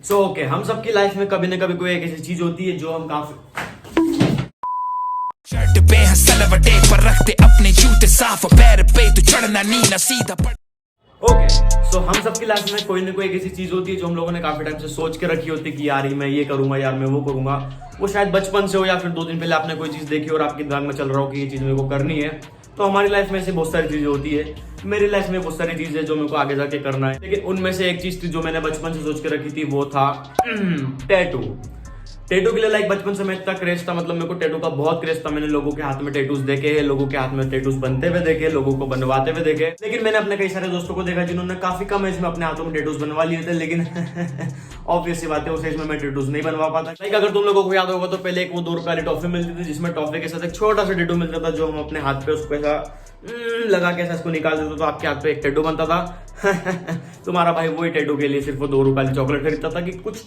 Okay, हम सबकी life में कभी ना कभी कोई एक ऐसी चीज होती है जो हम काफी शर्ट पे हंसलवटे पर रखते अपने जूते साफ पैर पे तो चढ़ना नीना सीधा पड़। ओके सो हम सबकी लाइफ में कोई ना कोई एक ऐसी चीज होती है जो हम लोगों ने काफी टाइम से सोच के रखी होती है कि यार मैं ये करूंगा, यार मैं वो करूंगा। वो शायद बचपन से हो या फिर 2 दिन पहले आपने कोई चीज देखी और आपके दिमाग में चल रहा हो कि ये चीज मेरे को करनी है। तो हमारी लाइफ में ऐसी बहुत सारी चीजें होती है। मेरी लाइफ में बहुत सारी चीजें जो मेरे को आगे जाके करना है, लेकिन उनमें से एक चीज थी जो मैंने बचपन से सोच के रखी थी, वो था टैटू। टैटू के लिए लाइक बचपन से मैं इतना क्रेज था, मतलब मेरे को टैटू का बहुत क्रेज था। मैंने लोगों के हाथ में टैटूज देखे हैं, लोगों के हाथ में टैटूज बनते हुए देखे, लोगों को बनवाते हुए देखे। लेकिन मैंने अपने कई सारे दोस्तों को देखा जिन्होंने काफी कम एज में अपने हाथों में टैटूज बनवा लिए थे, लेकिन ऑब्वियस सी बात है उस एज में मैं टैटूज नहीं बनवा पाता। लाइक अगर तुम लोगों को याद होगा तो पहले एक वो 2 रुपए वाली टॉफी मिलती थी जिसमें टॉफी के साथ एक छोटा सा टैटू मिलता था, जो हम अपने हाथ पे उसको ऐसा लगा के ऐसा इसको निकाल देते तो आपके हाथ पे एक टैटू बनता था। तुम्हारा भाई वही टैटू के लिए सिर्फ वो 2 रुपए वाली चॉकलेट खरीदता था कि कुछ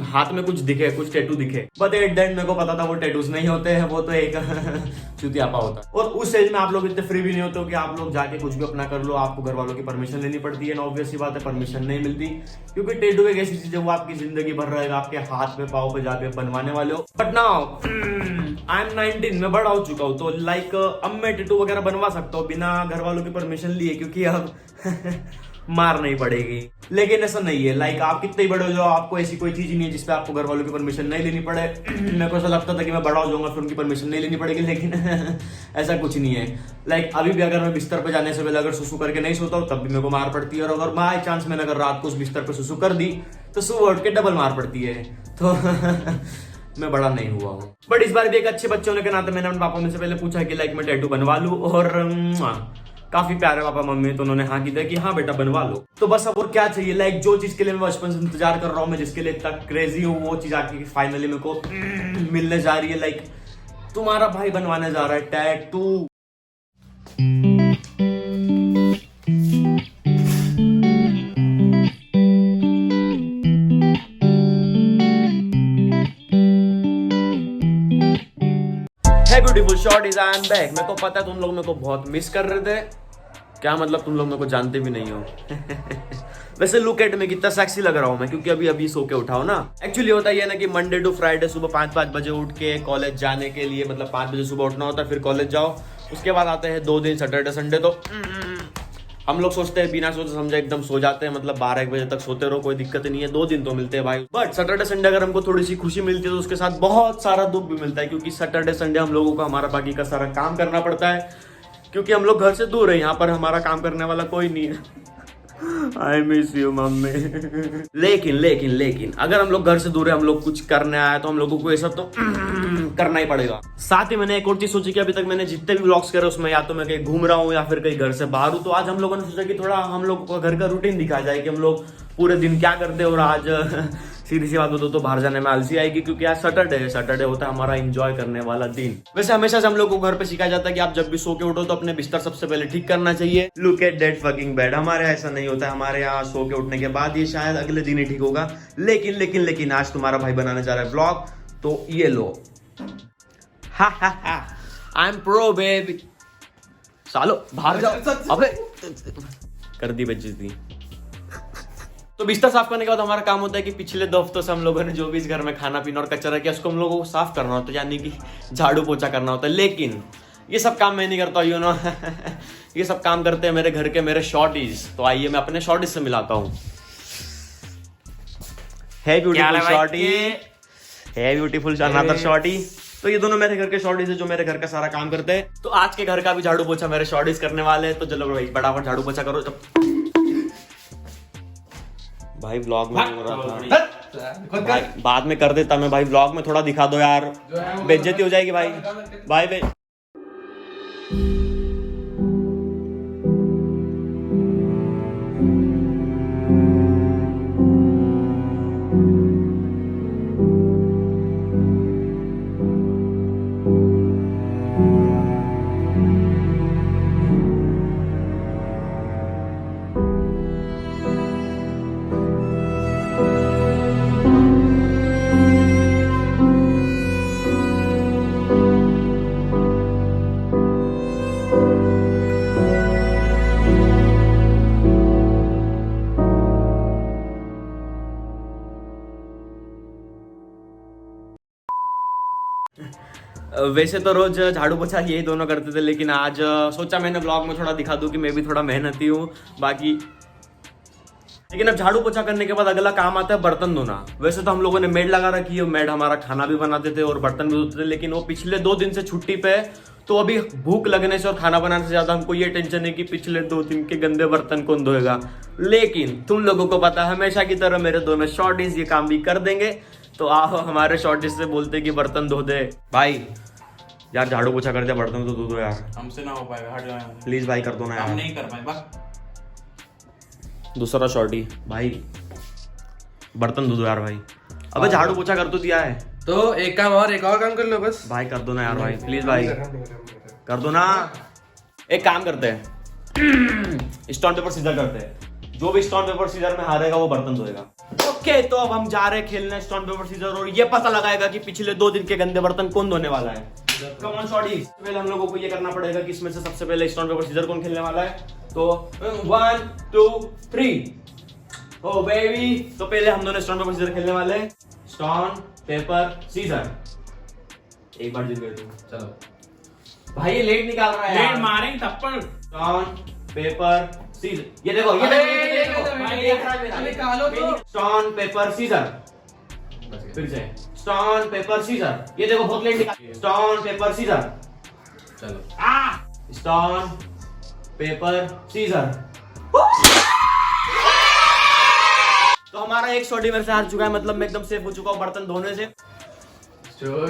हाथ में कुछ दिखे, कुछ टैटू दिखे। बट एट द एंड मेरे को पता था वो टैटूज नहीं होते हैं, वो तो एक चुतियापा होता है। और उस एज में आप लोग इतने फ्री भी नहीं होते हो कि आप लोग जाके कुछ भी अपना कर लो। आपको घर वालों की परमिशन लेनी पड़ती है, ऑब्वियस सी बात है परमिशन नहीं मिलती, क्योंकि टैटू एक ऐसी चीज है वो आपकी जिंदगी भर रहेगा, आपके हाथ पे पाँव पे जाके बनवाने वाले हो। बट नाउ आई एम 19, मैं बड़ा हो चुका हूँ, तो लाइक अब मैं टैटू वगैरह बनवा सकता हूँ बिना घर वालों की परमिशन लिए, क्योंकि अब मार नहीं पड़ेगी। लेकिन ऐसा नहीं है, लाइक आप कितने ही बड़े हो जाओ, आपको ऐसी कोई चीज नहीं है जिसपे आपको घर वालों की परमिशन नहीं लेनी पड़े। मेरे को ऐसा लगता था कि मैं बड़ा हो जाऊंगा फिर उनकी परमिशन नहीं लेनी पड़ेगी, लेकिन ऐसा कुछ नहीं है। लाइक अभी भी अगर मैं बिस्तर पे जाने से पहले अगर सुसु करके नहीं सोता हूँ तब भी मेरे को मार पड़ती है, और अगर बाई चांस मैंने अगर रात को उस बिस्तर पे सुसु कर दी तो सुबह उठ के डबल मार पड़ती है। तो मैं बड़ा नहीं हुआ हूँ। बट इस बार भी एक अच्छे बच्चे होने के नाते मैंने अपने पापा में से पहले पूछा कि लाइक मैं टैटू बनवा लूं, और काफी प्यारे पापा मम्मी, तो उन्होंने हाँ की दिया कि हाँ बेटा बनवा लो। तो बस अब और क्या चाहिए, लाइक जो चीज के लिए मैं बचपन से इंतजार कर रहा हूँ, मैं जिसके लिए इतना क्रेजी हूँ, वो चीज आके फाइनली मेरे को मिलने जा रही है। लाइक तुम्हारा भाई बनवाने जा रहा है tattoo. Hey beautiful shorties, I am back। मेरे को पता है तुम लोग मेरे को बहुत मिस कर रहे थे। क्या मतलब तुम लोग मेरे को जानते भी नहीं हो। वैसे लुक एट में कितना सेक्सी लग रहा हूँ मैं, क्योंकि अभी अभी सो के उठाओ ना। एक्चुअली होता है ना कि मंडे टू फ्राइडे सुबह 5-5 बजे उठ के कॉलेज जाने के लिए, मतलब 5 बजे सुबह उठना होता है, फिर कॉलेज जाओ। उसके बाद आते हैं 2 दिन सैटरडे संडे, तो हम लोग सोचते हैं बिना सोचे समझे एकदम सो जाते हैं, मतलब 12-1 बजे तक सोते रहो, कोई दिक्कत नहीं है। 2 दिन तो मिलते हैं भाई। बट सैटरडे संडे अगर हमको थोड़ी सी खुशी मिलती है तो उसके साथ बहुत सारा दुख भी मिलता है, क्योंकि सैटरडे संडे हम लोगों को हमारा बाकी का सारा काम करना पड़ता है, क्योंकि हम लोग घर से दूर है, यहाँ पर हमारा काम करने वाला कोई नहीं है। I miss you mummy. लेकिन अगर हम लोग घर से दूर है, हम लोग कुछ करने आए तो हम लोगों को ये सब तो करना ही पड़ेगा। साथ ही मैंने एक और चीज सोची कि अभी तक मैंने जितने भी व्लॉग्स करे उसमें या तो मैं कहीं घूम रहा हूँ या फिर कहीं घर से बाहर हूँ। तो आज हम लोगों ने सोचा कि थोड़ा हम लोग को घर का रूटीन दिखाया जाए कि हम लोग पूरे दिन क्या करते हैं। और आज सीधी सी बात बताओ तो बाहर जाने में आलसी आएगी, क्योंकि आज सैटरडे है। सैटरडे होता है हमारा एंजॉय करने वाला दिन। वैसे हमेशा से हम लोग को घर पे सिखाया जाता है कि आप जब भी सो के उठो तो अपने बिस्तर सबसे पहले ठीक करना चाहिए। Look at that fucking bed. हमारे यहाँ ऐसा नहीं होता है, हमारे यहाँ सो के उठने के बाद ये शायद अगले दिन ही ठीक होगा। लेकिन आज तुम्हारा भाई बनाने जा रहा है व्लॉग, तो ये लो। I am pro baby. सालो बाहर जाओ। अबे कर दी बेइज्जती। तो बिस्तर साफ करने के बाद हमारा काम होता है कि पिछले 2 हफ्तों से हम लोगों ने जो भी इस घर में खाना पीना और कचरा किया उसको हम लोगों को साफ करना होता है, यानी कि झाड़ू पोछा करना होता है। लेकिन ये सब काम मैं नहीं करता, यू नो। ये सब काम करते हैं मेरे घर के मेरे शॉर्टीज। तो आइए मैं अपने शॉर्टीज से मिलाता हूँ। है ब्यूटीफुल शॉर्टी, है ब्यूटीफुल अनदर शॉर्टी। तो ये दोनों मेरे घर के शॉर्टीज है जो मेरे घर का सारा काम करते हैं। तो आज के घर का भी झाड़ू पोछा मेरे शॉर्टीज करने वाले हैं। तो चलो भाई फटाफट झाड़ू पोछा करो। भाई व्लॉग में हो रहा था भाई, बाद में कर देता मैं भाई। व्लॉग में थोड़ा दिखा दो यार, बेइज्जती हो जाएगी भाई। बाय। वैसे तो रोज झाड़ू पोछा यही दोनों करते थे, लेकिन आज सोचा मैंने ब्लॉग में थोड़ा दिखा दूं कि मैं भी थोड़ा मेहनती हूँ। बाकी लेकिन अब झाड़ू पोछा करने के बाद अगला काम आता है बर्तन धोना। वैसे तो हम लोगों ने मेड लगा रखी है, मेड हमारा खाना भी बनाते थे और बर्तन भी धोते थे, लेकिन वो पिछले 2 दिन से छुट्टी पे है, तो अभी भूख लगने से और खाना बनाने से ज्यादा हमको ये टेंशन है कि पिछले 2 दिन के गंदे बर्तन कौन धोएगा। लेकिन तुम लोगों को पता है हमेशा की तरह मेरे दोनों शॉर्टीज ये काम भी कर देंगे, तो आओ हमारे शॉर्टीज से बोलते कि बर्तन धो दे। भाई यार झाड़ू पोछा कर दे, बर्तन तो धो दो यार। हमसे ना हो पाएगा, हट जाओ यहाँ से। प्लीज भाई कर दो ना हम यार। नहीं कर पाए बस। दूसरा शॉर्टी भाई बर्तन धो दो यार भाई। अबे झाड़ू पोछा कर तो दिया है, तो एक काम और काम कर लो बस। भाई कर दो ना यार भाई, प्लीज भाई कर दो ना। एक काम करते हैं स्टोन पेपर सीजर करते हैं, जो भी स्टोन पेपर सीजर में हारेगा वो बर्तन धोएगा। ओके तो अब हम जा रहे हैं खेलने स्टोन पेपर सीजर, और ये पता लगाएगा कि पिछले 2 दिन के गंदे बर्तन कौन धोने वाला है। कम ऑन शॉर्टीज, पहले हम लोगों को ये करना पड़ेगा कि इसमें से सबसे पहले स्टोन पेपर सीजर कौन खेलने वाला है। तो 1 2 3 ओ बेबी। तो पहले हम दोनों स्टोन पेपर सीजर खेलने वाले हैं। स्टोन पेपर सीजर, एक बार जीत गए तुम। चलो भाई ये लेट निकाल रहा है यार। मारेंगे थप्पड़। स्टोन पेपर सीजर, ये देखो ये देखो भाई देख रहा है मेरा। निकालो तो। स्टोन पेपर सीजर, फिर से स्टोन पेपर सीजर, ये देखो बहुत लेट निकाल। स्टोन पेपर सीजर, चलो स्टोन पेपर सीजर। तो हमारा एक शॉटी मेरे से हार चुका है, मतलब मैं एकदम सेफ हो चुका हूँ बर्तन धोने से। स्टोन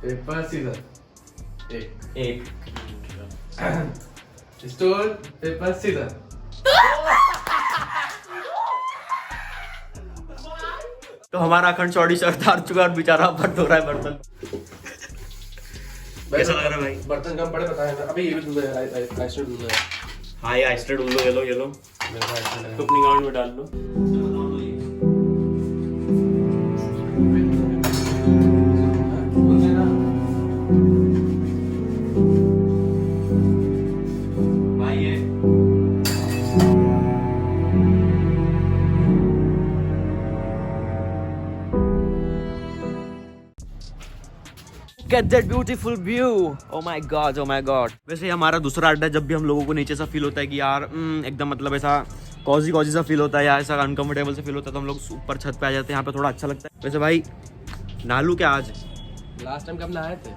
पेपर सीजर, एक स्टोन पेपर सीजर। तो हमारा अखंड शॉटी शर्ट हार चुका है और बेचारा पर धो रहा है बर्तन। कैसा लग रहा है भाई? बर्तन कम पड़े बताए ना। अभी ये भी धुलना है, आइसक्रीम धुलना है। हाँ ये आइसक्रीम लो, ये लो ये लो, मेरे को आइसक्रीम है। तो अपनी गाउन में डाल लो। भाई ये Get that beautiful view. Oh my god, oh my god. वैसे हमारा दूसरा अड्डा, जब भी हम लोगों को नीचे सा फील होता है कि यार एकदम मतलब ऐसा कॉजी सा फील होता है या ऐसा अनकंफर्टेबल सा फील होता है, तो हम लोग ऊपर छत पे आ जाते हैं। यहाँ पे थोड़ा अच्छा लगता है। वैसे भाई नालू क्या आज? लास्ट टाइम कब नहाए थे?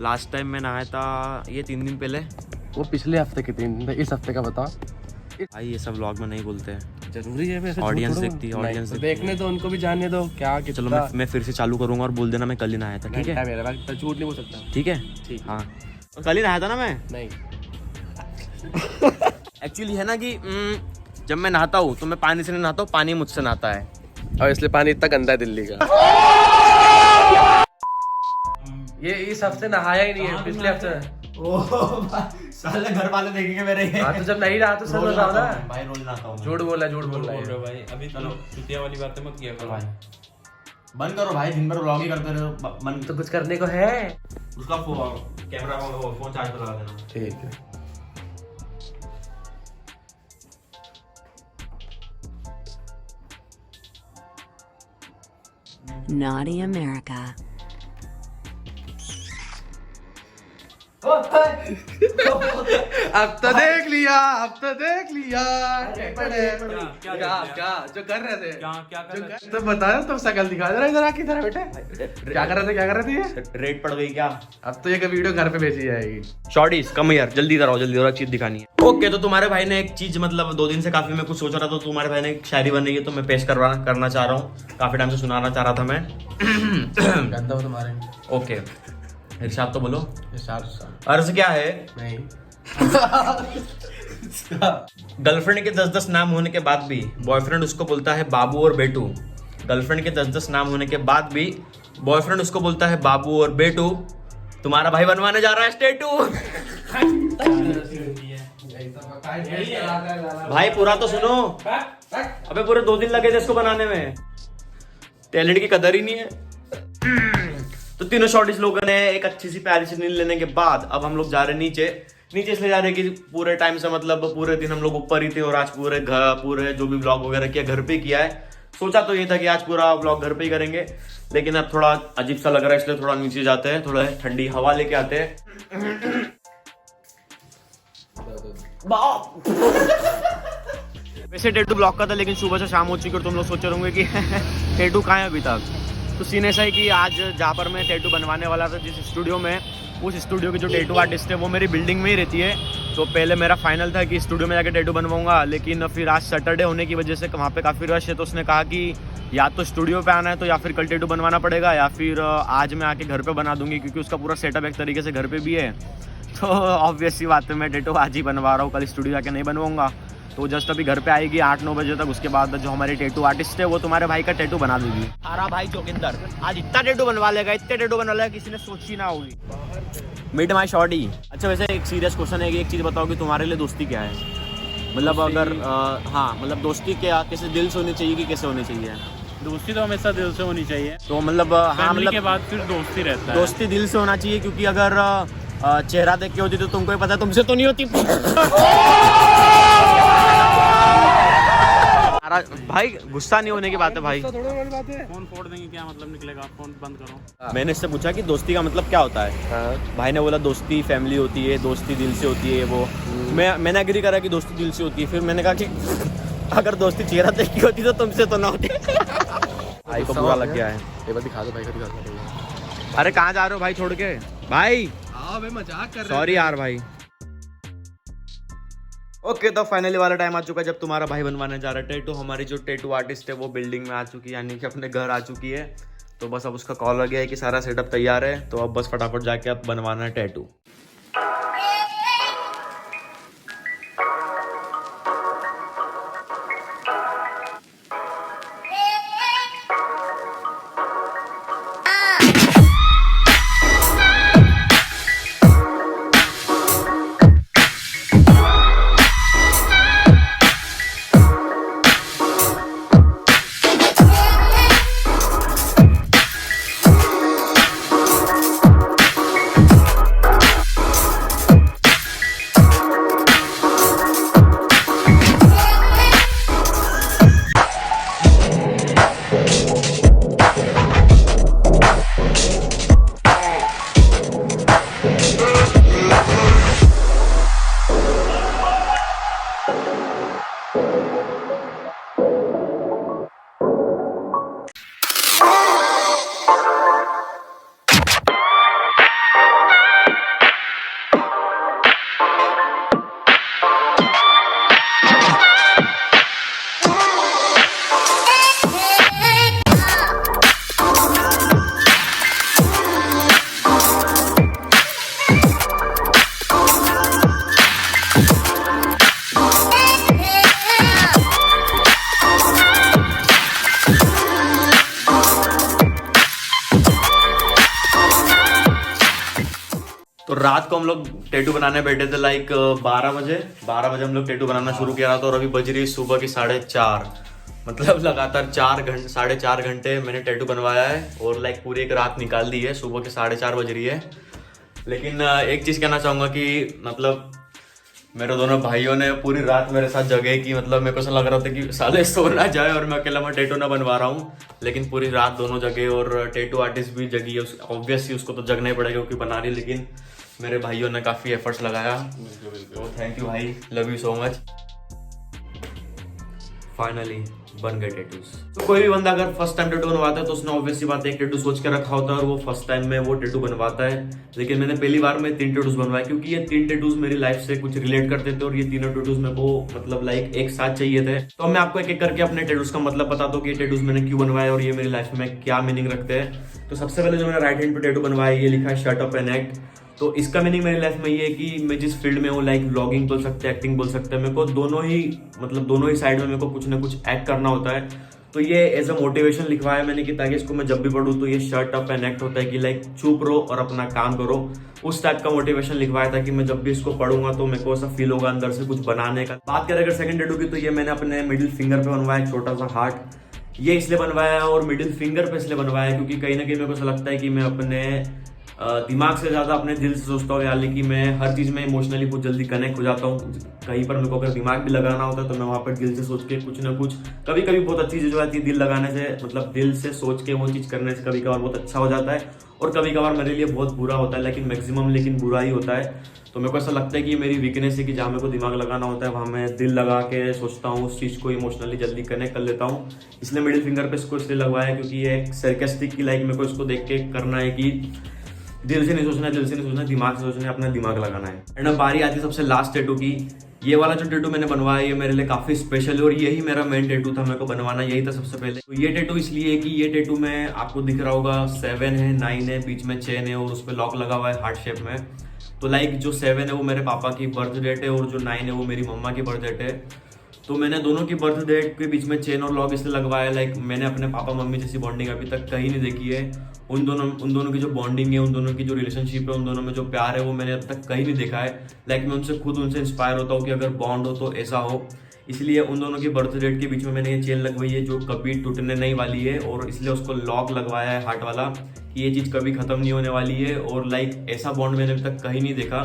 लास्ट टाइम मैं नहाया था ये 3 दिन पहले। वो पिछले हफ्ते के 3 दिन थे, इस हफ्ते का बताओ। भाई ये सब व्लॉग में नहीं बोलते हैं, जरूरी है वैसे? ऑडियंस देखती है, ऑडियंस देखने दो, उनको भी जानने दो क्या कि। चलो मैं फिर से चालू करूंगा और बोल देना मैं कल ही नहाया था, ठीक है? मेरे पास झूठ नहीं बोल सकता। ठीक है ठीक। हाँ कल ही नहाया था ना मैं। नहीं एक्चुअली है ना कि जब मैं नहाता हूँ तो मैं पानी से नहीं नहाता हूँ, पानी मुझसे नहाता है। और इसलिए पानी इतना गंदा है दिल्ली का। ये इस हफ्ते नहाया ही नहीं है, पिछले हफ्ते। साले घर वाले देखेंगे मेरे। हाँ तो जब नहीं रहा तो सब बताओ ना। भाई रोज नहाता हूँ। झूठ बोल रहा है भाई अभी चलो चुतिया वाली बातें मत किया करो भाई बंद करो भाई, दिन भर व्लॉग ही करते रहो। मन तो कुछ करने को है। उसका कैमरा फोन चार्ज पर लगा देना। ठीक है। Naughty America. अब तो देख लिया, अब तो देख लिया। क्या जो कर रहे थे? क्या कर रहे थे? तो बताया तो शकल दिखा दे रहा इधर आके इधर बेटे। क्या कर रहे थे ये? रेट पड़ गई क्या? अब तो ये वीडियो घर पे भेजी जाएगी। शॉर्टीज कम यार, जल्दी इधर आओ, जल्दी और एक चीज दिखानी है। ओके तो तुम्हारे भाई ने एक चीज, मतलब 2 दिन से काफी मैं कुछ सोच रहा था, तो तुम्हारे भाई ने एक शायरी बनाई है, तो मैं पेश करना चाह रहा हूँ। काफी टाइम से सुनाना चाह रहा था मैं। गंदा हो तुम्हारे। ओके इरशाद तो बोलो। इरशाद अर्ज क्या है? नहीं। गर्लफ्रेंड के 10-10 नाम होने के बाद भी बॉयफ्रेंड उसको बोलता है बाबू और बेटू। गर्लफ्रेंड के 10-10 नाम होने के बाद भी बॉयफ्रेंड उसको बोलता है बाबू और बेटू। तुम्हारा भाई बनवाने जा रहा है स्टेटू। भाई पूरा तो सुनो। अबे पूरे 2 दिन लगे थे इसको बनाने में, टैलेंट की कदर ही नहीं है। तो तीनों शॉर्टीज लोगों ने एक अच्छी सी प्यारी सी नींद लेने के बाद अब हम लोग जा रहे हैं नीचे इसलिए जा रहे हैं कि पूरे टाइम से मतलब पूरे दिन हम लोग ऊपर ही थे, और आज पूरे जो भी व्लॉग वगैरह किया घर पे किया है। सोचा तो ये था कि आज पूरा व्लॉग घर पे ही करेंगे, लेकिन अब थोड़ा अजीब सा लग रहा है, इसलिए थोड़ा नीचे जाते हैं, थोड़ा ठंडी हवा लेके आते हैं। वैसे टैटू ब्लॉक का था, लेकिन सुबह से शाम हो चुकी और तुम लोग सोच रहे होंगे कि टैटू कहाँ है अभी तक। तो सीन ऐसा है कि आज जहाँ पर मैं टैटू बनवाने वाला था, जिस स्टूडियो में, उस स्टूडियो की जो टैटू आर्टिस्ट है वो मेरी बिल्डिंग में ही रहती है। तो पहले मेरा फाइनल था कि स्टूडियो में जाके टैटू बनवाऊंगा, लेकिन फिर आज सैटरडे होने की वजह से वहाँ पे काफ़ी रश है, तो उसने कहा कि या तो स्टूडियो पे आना है तो या फिर कल टैटू बनवाना पड़ेगा, या फिर आज मैं आके घर पे बना दूंगी, क्योंकि उसका पूरा सेटअप एक तरीके से घर पे भी है। तो ऑब्वियस सी बात है, मैं टैटू आज ही बनवा रहा हूँ, कल स्टूडियो जाके नहीं बनवाऊंगा। तो जस्ट अभी घर पे आएगी 8-9 बजे तक, उसके बाद जो हमारी टैटू आर्टिस्ट है वो तुम्हारे भाई का टैटू बना देगी। हमारा भाई जोगिंदर आज इतना टैटू बनवा लेगा, इतने टैटू बनवा लेगा, किसी ने सोची ना होगी। Meet my shorty. अच्छा वैसे एक सीरियस क्वेश्चन है कि एक चीज़ बताओ कि तुम्हारे लिए दोस्ती क्या है? मतलब अगर हाँ मतलब दोस्ती क्या कैसे दिल से होनी चाहिए कि कैसे होनी चाहिए? दोस्ती तो हमेशा दिल से होनी चाहिए। तो मतलब हाँ फैमिली मतलब के बाद फिर दोस्ती रहता है। दोस्ती दिल से होना चाहिए, क्योंकि अगर चेहरा देख के होती तो तुमको ही पता है, तुमसे तो नहीं होती। भाई गुस्सा नहीं होने की बात है भाई। फोन फोड़ देंगे क्या मतलब निकलेगा? फोन बंद करो। मैंने इससे पूछा कि दोस्ती का मतलब क्या होता है। भाई ने बोला दोस्ती फैमिली होती है, दोस्ती दिल से होती है। वो मैंने एग्री करा कि दोस्ती दिल से होती है। फिर मैंने कहा कि अगर दोस्ती चेहरा देख के होती तो तुमसे तो ना होती। भाई को बुरा लग गया है। ये बात दिखा दो भाई को, दिखा दो। अरे कहाँ जा रहे हो भाई छोड़ के? भाई हाँ भाई मजाक कर रहे सॉरी यार भाई। ओके तो फाइनली वाला टाइम आ चुका है जब तुम्हारा भाई बनवाने जा रहा है टैटू। हमारी जो टैटू आर्टिस्ट है वो बिल्डिंग में आ चुकी है, यानी कि अपने घर आ चुकी है। तो बस अब उसका कॉल आ गया है कि सारा सेटअप तैयार है, तो अब बस फटाफट जाके अब बनवाना है टैटू। तो रात को हम लोग टैटू बनाने बैठे थे लाइक 12 बजे हम लोग टैटू बनाना शुरू किया था, और अभी बज रही है सुबह की 4:30। मतलब लगातार 4.5 घंटे मैंने टैटू बनवाया है, और लाइक पूरी एक रात निकाल दी है। सुबह के 4:30 बज रही है। लेकिन एक चीज़ कहना चाहूँगा कि मतलब मेरे दोनों भाइयों ने पूरी रात मेरे साथ जगे कि मतलब मेरे को ऐसा लग रहा था कि साले सो ना जाए और मैं अकेला टैटू ना बनवा रहा हूँ। लेकिन पूरी रात दोनों जगे, और टैटू आर्टिस्ट भी जगी है। ऑब्वियसली उसको तो जगना ही पड़ेगा क्योंकि बना रही, लेकिन मेरे भाइयों ने काफ़ी एफर्ट्स लगाया। तो थैंक यू भाई, love you so much. Finally बन गए टैटूज। तो कोई भी बंदा अगर फर्स्ट टाइम टैटू बनवाता है तो उसने ऑब्वियसली बात है एक टैटू सोच के रखा होता है, और वो फर्स्ट टाइम में वो टैटू बनवाता है। लेकिन मैंने पहली बार में 3 टैटूज बनवाए, क्योंकि ये 3 टैटूज मेरी लाइफ से कुछ रिलेट करते थे, और ये तीनों टैटूज मेरे को मतलब लाइक एक साथ चाहिए थे। तो मैं आपको एक एक करके अपने टैटूज का मतलब बताता हूँ कि ये टैटूज मैंने क्यों बनवाए और ये मेरी लाइफ में क्या मीनिंग रखते हैं। तो सबसे पहले जो मैंने राइट हैंड पे टैटू बनवाया, ये लिखा है शट अप एंड एक्ट। तो इसका मीनिंग मेरी लाइफ में ये है कि मैं जिस फील्ड में हूँ, लाइक व्लॉगिंग बोल सकते हैं, एक्टिंग बोल सकते हैं, मेरे को दोनों ही साइड में मेरे को कुछ ना कुछ एक्ट करना होता है। तो ये एज अ मोटिवेशन लिखवाया मैंने कि ताकि इसको मैं जब भी पढ़ूँ तो ये शट अप एंड एक्ट होता है कि लाइक चुप रहो और अपना काम करो। उस टाइप का मोटिवेशन लिखवाया था कि मैं जब भी इसको पढ़ूंगा तो मेरे को ऐसा फील होगा अंदर से कुछ बनाने का। बात करें अगर सेकंड टैटू की, तो ये मैंने अपने मिडिल फिंगर पे बनवाया एक छोटा सा हार्ट। ये इसलिए बनवाया और मिडिल फिंगर पे इसलिए बनवाया क्योंकि कहीं ना कहीं मेरे को ऐसा लगता है कि मैं अपने दिमाग से ज्यादा अपने दिल से सोचता हूँ यार, लेकिन मैं हर चीज में इमोशनली बहुत जल्दी कनेक्ट हो जाता हूँ। कहीं पर मेरे को अगर दिमाग भी लगाना होता है तो मैं वहां पर दिल से सोच के कुछ ना कुछ, कभी कभी बहुत अच्छी चीज हो जाती है दिल लगाने से, मतलब दिल से सोच के वो चीज करने से कभी कभार बहुत अच्छा हो जाता है, और कभी कभार मेरे लिए बहुत बुरा होता है, लेकिन मैक्सिमम बुरा ही होता है। तो मेरे को ऐसा लगता है कि ये मेरी वीकनेस है कि जहाँ मेरे को दिमाग लगाना होता है वहाँ मैं दिल लगा के सोचता हूँ, उस चीज़ को इमोशनली जल्दी कनेक्ट कर लेता हूँ। इसलिए मिडिल फिंगर पे इसको इसलिए लगवाया है क्योंकि ये एक सरकास्टिक की लाइक मेरे को इसको देख के करना है कि दिल से नहीं सोचना, दिल से नहीं सोचना, दिमाग से सोचना है, अपना दिमाग लगाना है। एंड अब बारी आती है सबसे लास्ट टैटू की। ये वाला जो टैटू मैंने बनवाया ये मेरे लिए काफी स्पेशल है और यही मेरा मेन टैटू था, मेरे को बनवाना यही था सबसे पहले। तो ये टैटू इसलिए है कि ये टैटू में आपको दिख रहा होगा 7 है, 9 है, बीच में चेन है और उस पर लॉक लगा हुआ है हार्ट शेप में। तो लाइक जो 7 है वो मेरे पापा की बर्थ डेट है और जो 9 है वो मेरी मम्मा की बर्थ डेट है। तो मैंने दोनों की बर्थ डेट के बीच में चेन और लॉक इसलिए लगवाया, लाइक मैंने अपने पापा मम्मी जैसी बॉन्डिंग अभी तक कहीं नहीं देखी है। उन दोनों की जो बॉन्डिंग है, उन दोनों की जो रिलेशनशिप है, उन दोनों में जो प्यार है वो मैंने अब तक कहीं नहीं देखा है। लाइक मैं उनसे इंस्पायर होता हूँ कि अगर बॉन्ड हो तो ऐसा हो। इसलिए उन दोनों की बर्थ डेट के बीच में मैंने ये चेन लगवाई है जो कभी टूटने नहीं वाली है, और इसलिए उसको लॉक लगवाया है हार्ट वाला कि ये चीज़ कभी खत्म नहीं होने वाली है। और लाइक ऐसा बॉन्ड मैंने अभी तक कहीं नहीं देखा,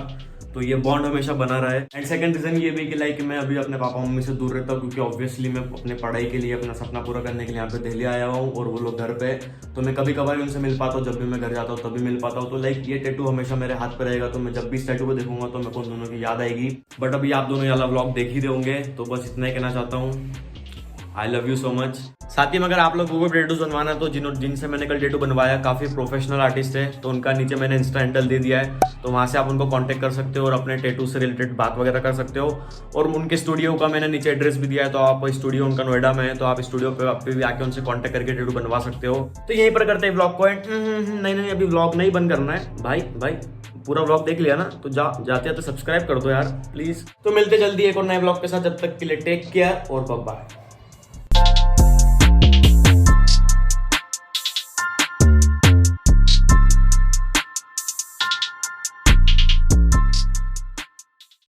तो ये बॉन्ड हमेशा बना रहा है। एंड सेकंड रीजन ये भी कि लाइक मैं अभी अपने पापा मम्मी से दूर रहता हूँ क्योंकि ऑब्वियसली मैं अपने पढ़ाई के लिए, अपना सपना पूरा करने के लिए यहाँ पे दिल्ली आया हूँ और वो लोग घर पे, तो मैं कभी कभार उनसे मिल पाता हूँ। जब भी मैं घर जाता हूँ तभी मिल पाता हूँ। तो लाइक ये टैटू हमेशा मेरे हाथ पे रहेगा, तो मैं जब भी इस टैटू को देखूंगा तो मेरे को उन दोनों की याद आएगी। बट अभी आप दोनों वाला व्लॉग देख ही रहे होंगे, तो बस इतना ही कहना चाहता हूँ, I love you so much. साथ ही में अगर आप लोगों को टैटूज बनवाना है तो जिनसे मैंने कल टैटू बनवाया काफ़ी प्रोफेशनल आर्टिस्ट है, तो उनका नीचे मैंने इंस्टा हैंडल दे दिया है, तो वहाँ से आप उनको कांटेक्ट कर सकते हो और अपने टैटू से रिलेटेड बात वगैरह कर सकते हो। और उनके स्टूडियो का मैंने नीचे एड्रेस भी दिया है, तो आप स्टूडियो उनका नोएडा में है, तो आप स्टूडियो पे भी आके उनसे कॉन्टेक्ट करके टैटू बनवा सकते हो। तो यहीं पर करते हैं ब्लॉग को एंड। नहीं अभी ब्लॉग नहीं बंद करना है भाई, पूरा व्लॉग देख लिया ना, तो जाते हैं तो सब्सक्राइब कर दो यार प्लीज। तो मिलते जल्दी एक और नए व्लॉग के साथ, जब तक के लिए टेक केयर और बाय बाय।